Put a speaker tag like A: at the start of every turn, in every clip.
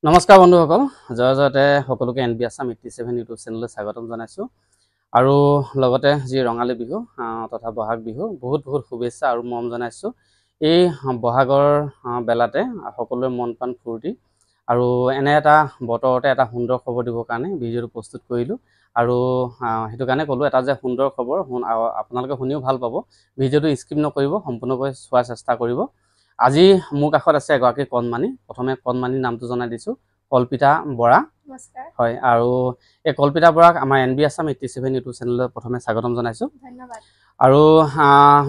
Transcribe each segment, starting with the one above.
A: নমস্কাৰ বন্ধুসকল জয় জয়তে সকলোকে এনবি আছাম 87 ইউটিউব চেনেললৈ স্বাগতম জনাইছোঁ আৰু লগতে যি ৰঙালী বিহু তথা বহাগ বিহু বহুত বহুত শুভেচ্ছা আৰু মৰম জনাইছোঁ এই বহাগৰ বেলাতে সকলোৰে মন প্ৰাণ ফূৰ্তি আৰু এনে এটা বতৰতে এটা সুন্দৰ খবৰ দিবৰ কাৰণে ভিডিঅ'টো প্ৰস্তুত কৰিলোঁ আৰু সেইটো কাৰণে ক'লোঁ এটা যে সুন্দৰ খবৰ আপোনালোকে শুনিও ভাল পাব ভিডিঅ'টো স্কিপ নকৰিব সম্পূৰ্ণকৈ চোৱাৰ চেষ্টা কৰিব আজি মোৰ কাষত আছে এগৰাকী কণমানি প্ৰথমে কণমানিৰ নামটো জনাই দিছোঁ কল্পিতা বৰা
B: নমস্কাৰ
A: হয় আৰু এই কল্পিতা বৰাক আমাৰ এনবি আছাম 87 ইউটিউব চেনেলত প্ৰথমে স্বাগতম জনাইছোঁ
B: ধন্যবাদ
A: আৰু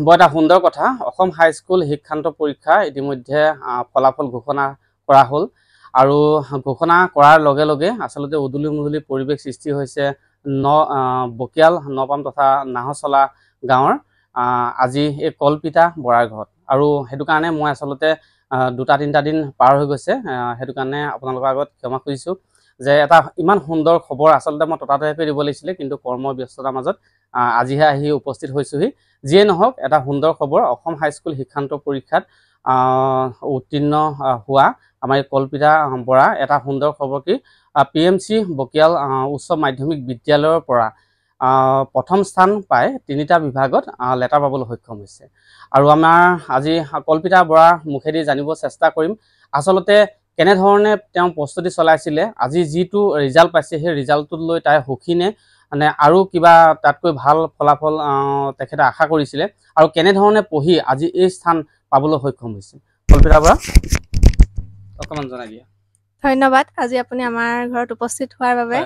A: বৰ এটা সুন্দৰ কথা অসম হাইস্কুল শিক্ষান্ত পৰীক্ষা ইতিমধ্যে ফলাফল ঘোষণা কৰা হ'ল আৰু ঘোষণা কৰাৰ লগে লগে আচলতে উদুলি মুদুলি পৰিৱেশ সৃষ্টি হৈছে বকিয়াল নপাম তথা নাহচলা গাঁৱৰ আজি এই কল্পিতা বৰাৰ ঘৰত আৰু সেইটো কাৰণে মই আচলতে দুটা তিনিটা দিন পাৰ হৈ গৈছে সেইটো কাৰণে আপোনালোকৰ আগত ক্ষমা খুজিছোঁ যে এটা ইমান সুন্দৰ খবৰ আচলতে মই ততাতৈয়াকৈ দিব লাগিছিলে কিন্তু কৰ্মব্যস্ততাৰ মাজত আজিহে আহি উপস্থিত হৈছোহি যিয়ে নহওক এটা সুন্দৰ খবৰ অসম হাইস্কুল শিক্ষান্ত পৰীক্ষাত উত্তীৰ্ণ হোৱা আমাৰ এই কল্পিতা বৰা এটা সুন্দৰ খবৰ কি PMC বকিয়াল উচ্চ মাধ্যমিক বিদ্যালয়ৰ পৰা প্ৰথম স্থান পাই তিনিটা বিভাগত লেটাৰ পাবলৈ সক্ষম হৈছে আৰু আমাৰ আজি কল্পিতা বৰাৰ মুখেদি জানিব চেষ্টা কৰিম আচলতে কেনেধৰণে তেওঁ প্ৰস্তুতি চলাইছিলে আজি যিটো ৰিজাল্ট পাইছে সেই ৰিজাল্টটোক লৈ তাই সুখীনে মানে আৰু কিবা তাতকৈ ভাল ফলাফল তেখেতে আশা কৰিছিলে আৰু কেনেধৰণে পঢ়ি আজি এই স্থান পাবলৈ সক্ষম হৈছে কল্পিতা বৰা অকণমান জনাই দিয়া
B: ধন্যবাদ আজি আপুনি আমাৰ ঘৰত উপস্থিত হোৱাৰ বাবে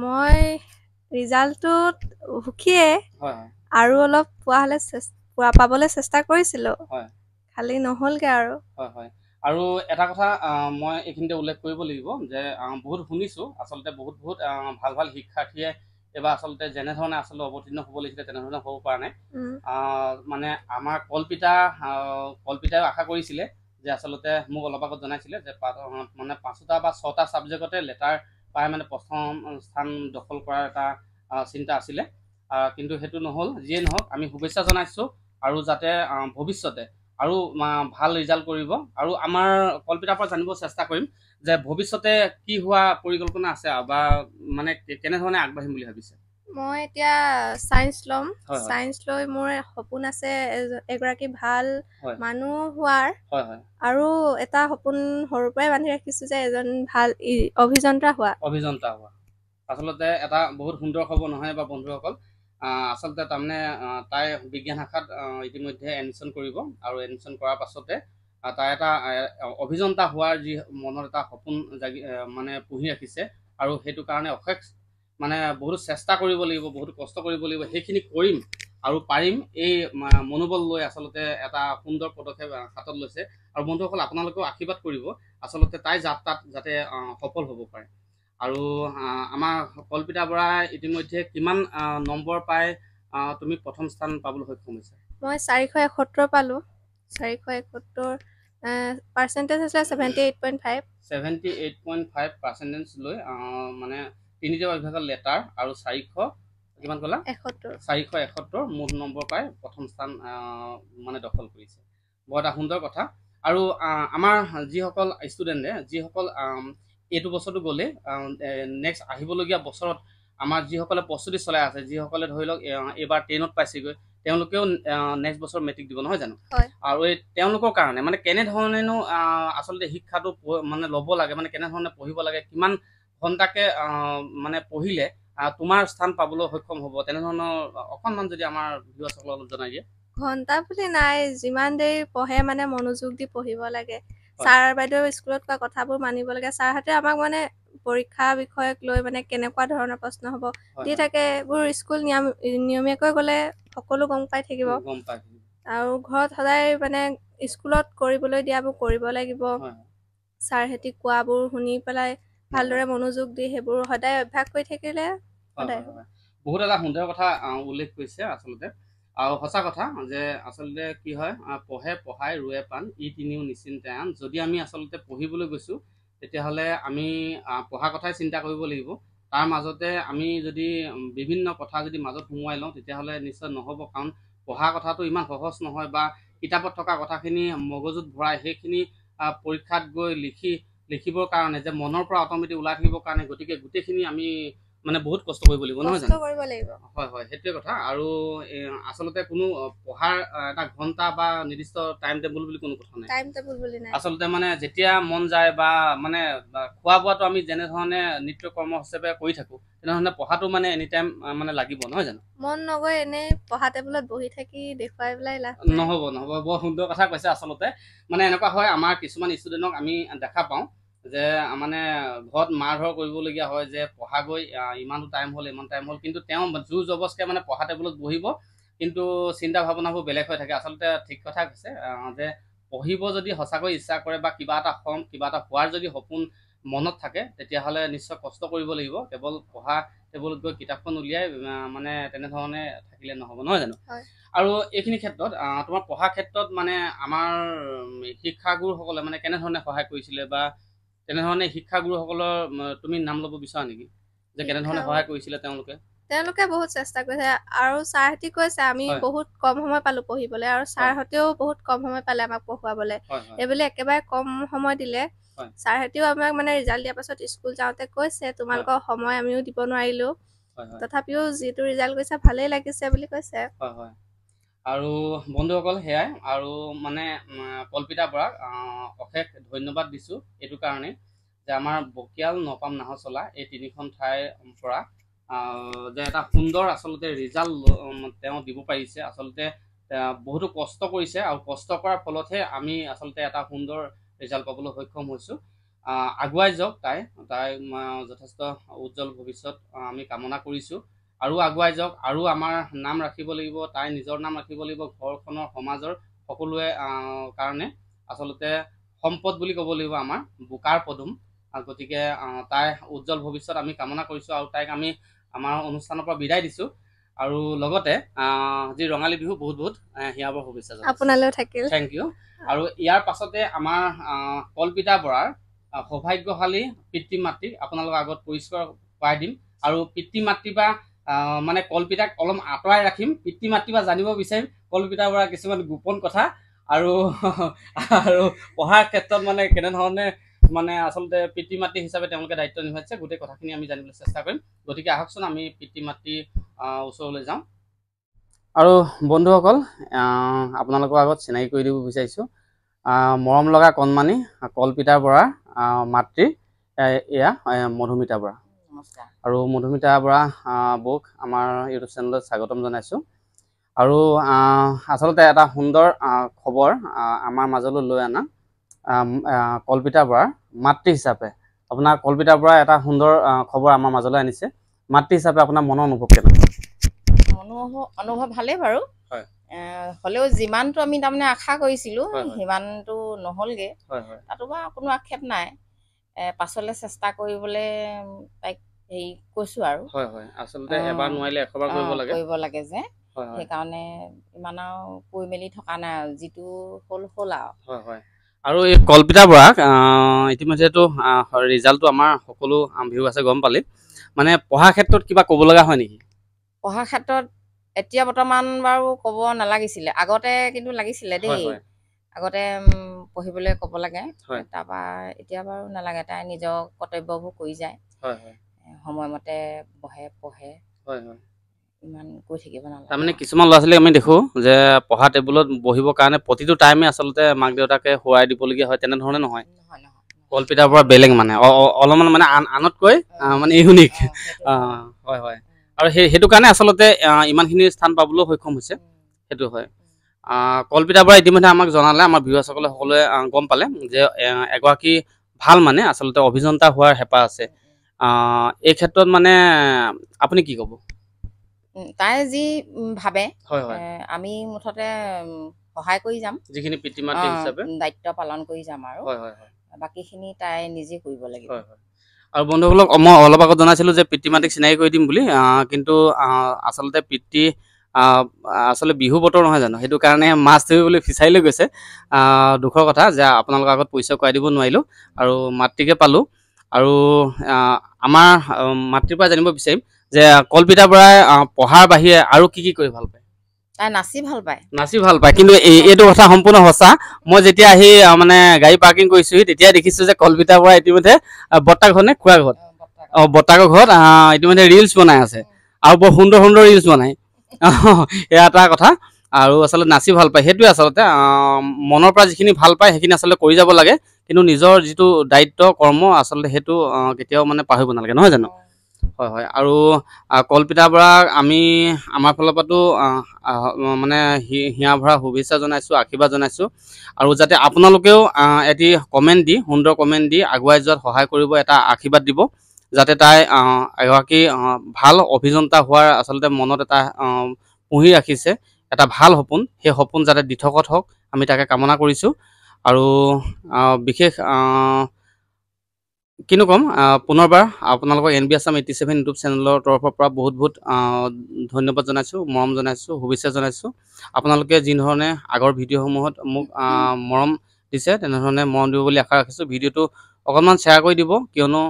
B: মই ৰিজাল্টটোত সুখীয়ে আৰু অলপ পাবলৈ চেষ্টা কৰিছিলোঁ খালি নহ'লগে আৰু
A: আৰু এটা কথা মই এইখিনিতে উল্লেখ কৰিব লাগিব যে বহুত শুনিছোঁ আচলতে বহুত ভাল ভাল শিক্ষাৰ্থীয়ে এইবাৰ আচলতে যেনেধৰণে আচলতে অৱতীৰ্ণ হ'ব লাগিছিলে তেনেধৰণে হ'ব পৰা নাই মানে আমাৰ কল্পিতাই আশা কৰিছিলে যে আচলতে মোক অলপ আগত জনাইছিলে যে মানে 5টা বা 6টা ছাবজেক্টতে লেটাৰ পাই মানে প্ৰথম স্থান দখল কৰাৰ এটা চিন্তা আছিলে কিন্তু সেইটো নহ'ল যিয়ে নহওক আমি শুভেচ্ছা জনাইছোঁ আৰু যাতে ভৱিষ্যতে আৰু ভাল ৰিজাল্ট কৰিব আৰু আমাৰ কল্পিতাৰ পৰা জানিব চেষ্টা কৰিম যে ভৱিষ্যতে কি হোৱা পৰিকল্পনা আছে বা মানে কেনেধৰণে আগবাঢ়িম বুলি ভাবিছে
B: মই এতিয়া সায়েন্স ল'ম সায়েন্স লৈ মোৰ সপোন আছে এগৰাকী ভাল মানুহ হোৱাৰ আৰু এটা সপোন সৰুৰ পৰাই বান্ধি ৰাখিছোঁ যে এজন ভাল অভিযন্তা হোৱা
A: আচলতে এটা বহুত সুন্দৰ খবৰ নহয় বা বন্ধুসকল আচলতে তাৰমানে তাই বিজ্ঞান শাখাত ইতিমধ্যে এডমিশ্যন কৰিব আৰু এডমিশ্যন কৰাৰ পাছতে তাই এটা অভিযন্তা হোৱাৰ যি মনত এটা সপোন মানে পুহি ৰাখিছে আৰু সেইটো কাৰণে অশেষ মানে বহুত চেষ্টা কৰিব লাগিব বহুত কষ্ট কৰিব লাগিব সেইখিনি কৰিম আৰু পাৰিম এই মনোবল লৈ আচলতে এটা সুন্দৰ পদক্ষেপ হাতত লৈছে আৰু বন্ধুসকল আপোনালোকেও আশীৰ্বাদ কৰিব আচলতে তাই যাত্ৰাত যাতে সফল হ'ব পাৰে আৰু আমাৰ কল্পিতা বৰাই ইতিমধ্যে কিমান নম্বৰ পাই তুমি প্ৰথম স্থান পাবলৈ সক্ষম হৈছে
B: মই 471 পালোঁ 471 পাৰ্চেণ্টেজ আছিলে
A: 78.5% লৈ মানে তিনিটা বিভাগত লেটাৰ আৰু 400 কিমান ক'লা 471 মুঠ নম্বৰ পাই প্ৰথম স্থান মানে দখল কৰিছে বৰ এটা সুন্দৰ কথা আৰু আমাৰ যিসকল ষ্টুডেণ্টে যিসকল এইটো বছৰটো গ'লে নেক্সট আহিবলগীয়া বছৰত আমাৰ যিসকলে প্ৰস্তুতি চলাই আছে যিসকলে ধৰি লওক এইবাৰ 10ত পাইছেগৈ তেওঁলোকেও নেক্সট বছৰ মেট্ৰিক দিব নহয় জানো আৰু এই তেওঁলোকৰ কাৰণে মানে কেনেধৰণেনো আচলতে শিক্ষাটো মানে ল'ব লাগে মানে কেনেধৰণে পঢ়িব লাগে কিমান ঘণ্টাকে মানে পঢ়িলে তোমাৰ স্থান পাবলৈ সক্ষম হ'ব তেনেধৰণৰ অকণমান যদি আমাৰ ভিউৱাৰসকলক অলপ জনাই দিয়ে
B: ঘণ্টা বুলি নাই যিমান দেৰি পঢ়ে মানে মনোযোগ দি পঢ়িব লাগে ছাৰ বাইদেউ স্কুলত কোৱা কথাবোৰ মানিব লাগে ছাৰহঁতে আমাক মানে পৰীক্ষা বিষয়ক লৈ মানে কেনেকুৱা ধৰণৰ প্ৰশ্ন হ'ব দি থাকে এইবোৰ স্কুল নিয়মীয়াকৈ গ'লে সকলো গম পাই থাকিব আৰু ঘৰত সদায় মানে স্কুলত কৰিবলৈ দিয়াবোৰ কৰিব লাগিব ছাৰহঁতে কোৱাবোৰ শুনি পেলাই ভালদৰে মনোযোগ দি সেইবোৰ সদায় অভ্যাস কৰি থাকিলে
A: বহুত এটা সুন্দৰ কথা উল্লেখ কৰিছে আচলতে আৰু সঁচা কথা যে আচলতে কি হয় পঢ়াই ৰুৱে পাণ ই তিনিও নিশ্চিন্তে আন যদি আমি আচলতে পঢ়িবলৈ গৈছোঁ তেতিয়াহ'লে আমি পঢ়া কথাই চিন্তা কৰিব লাগিব তাৰ মাজতে আমি যদি বিভিন্ন কথা যদি মাজত সোমোৱাই লওঁ তেতিয়াহ'লে নিশ্চয় নহ'ব কাৰণ পঢ়া কথাটো ইমান সহজ নহয় বা কিতাপত থকা কথাখিনি মগজুত ভৰাই সেইখিনি পৰীক্ষাত গৈ লিখিবৰ কাৰণে যে মনৰ পৰা অট'মেটিক ওলাই থাকিবৰ কাৰণে গতিকে গোটেইখিনি আমি মানে বহুত কষ্ট কৰিব লাগিব নহয় জানো হয় হয় সেইটোৱে কথা আৰু আচলতে কোনো পঢ়াৰ এটা ঘণ্টা বা নিৰ্দিষ্ট টাইম টেবুল বুলি কোনো কথা নাই আচলতে মানে যেতিয়া মন যায় বা মানে খোৱা বোৱাটো আমি যেনেধৰণে নিত্য কৰ্ম হিচাপে কৰি থাকোঁ তেনেধৰণে পঢ়াটো মানে এনি টাইম মানে লাগিব নহয় জানো
B: মন নগৈ এনেই পঢ়া টেবুলত বহি থাকি দেখুৱাই পেলাই
A: নহ'ব বৰ সুন্দৰ কথা কৈছে আচলতে মানে এনেকুৱা হয় আমাৰ কিছুমান ষ্টুডেণ্টক আমি দেখা পাওঁ যে মানে ঘৰত মাৰ ধৰ কৰিবলগীয়া হয় যে পঢ়া গৈ ইমানটো টাইম হ'ল কিন্তু তেওঁ জোৰ জবৰদস্তিকে মানে পঢ়া টেবুলত বহিব কিন্তু চিন্তা ভাৱনাবোৰ বেলেগ হৈ থাকে আচলতে ঠিক কথা কৈছে যে পঢ়িব যদি সঁচাকৈ ইচ্ছা কৰে বা কিবা এটা হোৱাৰ যদি সপোন মনত থাকে তেতিয়াহ'লে নিশ্চয় কষ্ট কৰিব লাগিব কেৱল পঢ়া টেবুলত গৈ কিতাপখন উলিয়াই মানে তেনেধৰণে থাকিলে নহ'ব নহয় জানো আৰু এইখিনি ক্ষেত্ৰত তোমাৰ পঢ়া ক্ষেত্ৰত মানে আমাৰ শিক্ষাগুৰুসকলে মানে কেনেধৰণে সহায় কৰিছিলে বা তেনেধৰণে শিক্ষাগুৰুসকলৰ তুমি নাম ল'ব বিচাৰা নেকি যে কেনেধৰণে সহায় কৰিছিলে তেওঁলোকে
B: বহুত চেষ্টা কৰিছে আৰু ছাৰহঁতে কৈছে আমি বহুত কম সময় পালো পঢ়িবলৈ আৰু ছাৰহঁতেও বহুত কম সময় পালে আমাক পঢ়ুৱাবলৈ এইবুলি একেবাৰে কম সময় দিলে ছাৰহঁতেও আমাক মানে ৰিজাল্ট দিয়াৰ পাছত স্কুল যাওঁতে কৈছে তোমালোকৰ সময় আমিও দিব নোৱাৰিলো তথাপিও যিটো ৰিজাল্ট কৈছে ভালেই লাগিছে বুলি কৈছে
A: আৰু বন্ধুসকল সেয়াই আৰু মানে কল্পিতা বৰাক অশেষ ধন্যবাদ দিছোঁ এইটো কাৰণে যে আমাৰ বকিয়াল নপাম নাহৰচলা এই তিনিখন ঠাইৰ পৰা যে এটা সুন্দৰ আচলতে ৰিজাল্ট তেওঁ দিব পাৰিছে আচলতে বহুতো কষ্ট কৰিছে আৰু কষ্ট কৰাৰ ফলতহে আমি আচলতে এটা সুন্দৰ ৰিজাল্ট পাবলৈ সক্ষম হৈছোঁ আগুৱাই যাওক তাই যথেষ্ট উজ্জ্বল ভৱিষ্যত আমি কামনা কৰিছোঁ আৰু আগুৱাই যাওক আৰু আমাৰ নাম ৰাখিব লাগিব তাই নিজৰ নাম ৰাখিব লাগিব ঘৰখনৰ সমাজৰ সকলোৱে কাৰণে আচলতে সম্পদ বুলি ক'ব লাগিব আমাৰ বোকাৰ পদুম গতিকে তাই উজ্জ্বল ভৱিষ্যত আমি কামনা কৰিছোঁ আৰু তাইক আমি আমাৰ অনুষ্ঠানৰ পৰা বিদায় দিছোঁ আৰু লগতে যি ৰঙালী বিহু বহুত বহুত হিয়াবৰ শুভেচ্ছা
B: আপোনালৈ থাকিল
A: থেংক ইউ আৰু ইয়াৰ পাছতে আমাৰ কল্পিতা বৰাৰ সৌভাগ্যশালী পিতৃ মাতৃক আপোনালোকৰ আগত পৰিষ্কাৰ কৰাই দিম আৰু পিতৃ মাতৃ বা মানে কল্পিতাক অলপ আঁতৰাই ৰাখিম পিতৃ মাতৃ বা জানিব বিচাৰিম কল্পিতাৰ পৰা কিছুমান গোপন কথা আৰু পঢ়াৰ ক্ষেত্ৰত মানে কেনেধৰণে মানে আচলতে পিতৃ মাতৃ হিচাপে তেওঁলোকে দায়িত্ব নিভাইছে গোটেই কথাখিনি আমি জানিবলৈ চেষ্টা কৰিম গতিকে আহকচোন আমি পিতৃ মাতৃ ওচৰলৈ যাওঁ আৰু বন্ধুসকল আপোনালোকৰ আগত চিনাকি কৰি দিব বিচাৰিছোঁ মৰম লগা কণমানি কল্পিতা বৰাৰ মাতৃ এয়া মধুমিতা বৰা আৰু মধুমিতা বৰা বৌক আমাৰ ইউটিউব চেনেলত স্বাগতম জনাইছোঁ আৰু আচলতে এটা সুন্দৰ খবৰ আমাৰ মাজলৈ লৈ অনা কল্পিতা বৰাৰ মাতৃ হিচাপে আপোনাৰ কল্পিতা বৰা এটা সুন্দৰ খবৰ আমাৰ মাজলৈ আনিছে মাতৃ হিচাপে আপোনাৰ মনৰ অনুভৱ কেনেকুৱা
C: অনুভৱ ভালেই বাৰু হ'লেও যিমানটো আমি তাৰমানে আশা কৰিছিলোঁ সিমানটো নহ'লগৈ তাতো বা কোনো আক্ষেপ নাই পাছলৈ চেষ্টা কৰিবলৈ তাইক হেৰি কৈছোঁ আৰু
A: আচলতে এবাৰ নোৱাৰিলে এশবাৰ কৰিব লাগে
C: যে সেইকাৰণে ইমান আৰু কৈ মেলি থকা নাই আৰু যিটো হ'ল
A: আৰু এই কল্পিতা বৰাক ইতিমধ্যেতো ৰিজাল্টটো আমাৰ সকলো ভিউ আছে গম পালি মানে পঢ়া ক্ষেত্ৰত কিবা ক'ব লগা হয় নেকি
C: পঢ়া ক্ষেত্ৰত এতিয়া বৰ্তমান বাৰু ক'ব নালাগিছিলে আগতে কিন্তু লাগিছিলে দেই আগতে পঢ়িবলৈ ক'ব লাগে তাৰপৰা এতিয়া বাৰু নালাগে তাই নিজৰ কৰ্তব্যবোৰ কৰি যায় সময়মতে পঢ়ে ইমান কৈ থাকিব নালাগে
A: তাৰমানে কিছুমান ল'ৰা ছোৱালীক আমি দেখোঁ যে পঢ়া টেবুলত বহিবৰ কাৰণে প্ৰতিটো টাইমে আচলতে মাক দেউতাকে সোঁৱাই দিবলগীয়া হয় তেনেধৰণে নহয় কল্পিতাৰ পৰা বেলেগ মানে অলপমান মানে আনতকৈ মানে ইউনিক আৰু সেইটো কাৰণে আচলতে ইমানখিনি স্থান পাবলৈও সক্ষম হৈছে সেইটো হয় কল্পিতাৰ পৰা ইতিমধ্যে আমাক জনালে আমাৰ ভিউৱাৰ্ছসকলে সকলোৱে গম পালে যে এগৰাকী ভাল মানে আচলতে অভিযন্তা হোৱাৰ হেঁপাহ আছে এই ক্ষেত্ৰত মানে আপুনি কি ক'ব
C: তাই যি ভাবে আমি মুঠতে সহায় কৰি যাম
A: যিখিনি পিতৃ মাতৃ হিচাপে
C: দায়িত্ব পালন কৰি যাম আৰু বাকীখিনি তাই নিজে কৰিব লাগিব
A: আৰু বন্ধুসকলক মই অলপ আগত জনাইছিলোঁ যে পিতৃ মাতৃক চিনাকি কৰি দিম বুলি কিন্তু আচলতে পিতৃ আচলতে বিহু বতৰ নহয় জানো সেইটো কাৰণে মাছ ধৰিবলৈ ফিচাৰীলৈ গৈছে দুখৰ কথা যে আপোনালোকৰ আগত পৰিচয় কৰাই দিব নোৱাৰিলোঁ আৰু মাতৃকে পালোঁ আৰু আমাৰ মাতৃৰ পৰা জানিব বিচাৰিম যে কল্পিতা বৰাই পঢ়াৰ বাহিৰে আৰু কি কৰি ভাল পায়
C: তাই নাচি ভাল পায়।
A: নাচি ভাল পায়, কিন্তু এইটো কথা সম্পূৰ্ণ সঁচা। মই যেতিয়া আহি মানে গাড়ী পাৰ্কিং কৰিছোহি তেতিয়া দেখিছো যে কলপিতাৰ পৰা ইতিমধ্যে বৰ্তাক ঘৰত নে খুৰা ঘৰত বৰ্তাকৰ ঘৰত ইতিমধ্যে ৰিলচ বনাই আছে, আৰু বৰ সুন্দৰ সুন্দৰ ৰিলচ বনাই। এয়া এটা কথা। আৰু আচলতে নাচি ভাল পায়, সেইটোৱে আচলতে মনৰ পৰা যিখিনি ভাল পায় সেইখিনি আচলতে কৰি যাব লাগে, কিন্তু নিজৰ যিটো দায়িত্ব কৰ্ম আচলতে সেইটো কেতিয়াও মানে পাহৰিব নালাগে, নহয় জানো? হয় হয়। আৰু কলপিতাৰ পৰা আমি আমাৰ ফালৰ পৰাতো মানে হিয়া ভৰা শুভেচ্ছা জনাইছোঁ, আশীৰ্বাদ জনাইছোঁ। আৰু যাতে আপোনালোকেও এটি কমেণ্ট দি, সুন্দৰ কমেণ্ট দি আগুৱাই যোৱাত সহায় কৰিব, এটা আশীৰ্বাদ দিব, যাতে তাই এগৰাকী ভাল অভিযন্তা হোৱাৰ আচলতে মনত এটা পুহি ৰাখিছে, এটা ভাল সপোন, সেই সপোন যাতে দিঠকত হওক আমি তাকে কামনা কৰিছোঁ। আৰু বিশেষ কিনো ক'ম, পুনৰবাৰ আপোনালোকক NB Assam 87 ইউটিউব চেনেলৰ তৰফৰ পৰা বহুত বহুত ধন্যবাদ জনাইছোঁ, মৰম জনাইছোঁ, শুভেচ্ছা জনাইছোঁ। আপোনালোকে যিধৰণে আগৰ ভিডিঅ'সমূহত মোক মৰম দিছে তেনেধৰণে মৰম দিব বুলি আশা ৰাখিছোঁ। ভিডিঅ'টো অকণমান শ্বেয়াৰ কৰি দিব, কিয়নো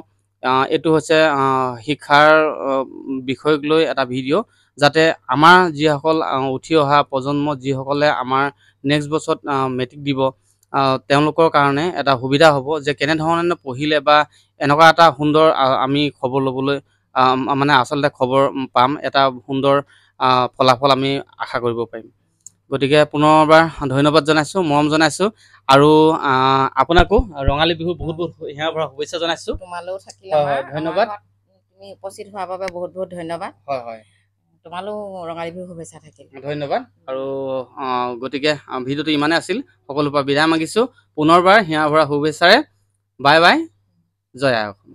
A: এইটো হৈছে শিক্ষাৰ বিষয়ক লৈ এটা ভিডিঅ', যাতে আমাৰ যিসকল উঠি অহা প্ৰজন্ম, যিসকলে আমাৰ নেক্সট বছৰত মেট্ৰিক দিব, তেওঁলোকৰ কাৰণে এটা সুবিধা হ'ব যে কেনেধৰণে পঢ়িলে বা এনেকুৱা এটা সুন্দৰ আমি খবৰ ল'বলৈ মানে আচলতে খবৰ পাম, এটা সুন্দৰ ফলাফল আমি আশা কৰিব পাৰিম। গতিকে পুনৰবাৰ ধন্যবাদ জনাইছোঁ, মৰম জনাইছোঁ। আৰু আপোনাকো ৰঙালী বিহু বহুত বহুত হিয়া ভৰা শুভেচ্ছা জনাইছোঁ।
C: তোমালৈও থাকিল
A: ধন্যবাদ।
C: তুমি উপস্থিত হোৱাৰ বাবে বহুত বহুত ধন্যবাদ।
A: হয় হয়,
C: তোমালৈও ৰঙালী বিহু শুভেচ্ছা থাকিল।
A: ধন্যবাদ। আৰু গতিকে ভিডিঅ'টো ইমানেই আছিল, সকলোৰে পৰা বিদায় মাগিছোঁ। পুনৰবাৰ হিয়া ভৰা শুভেচ্ছাৰে বাই বাই, জয় আই অসম।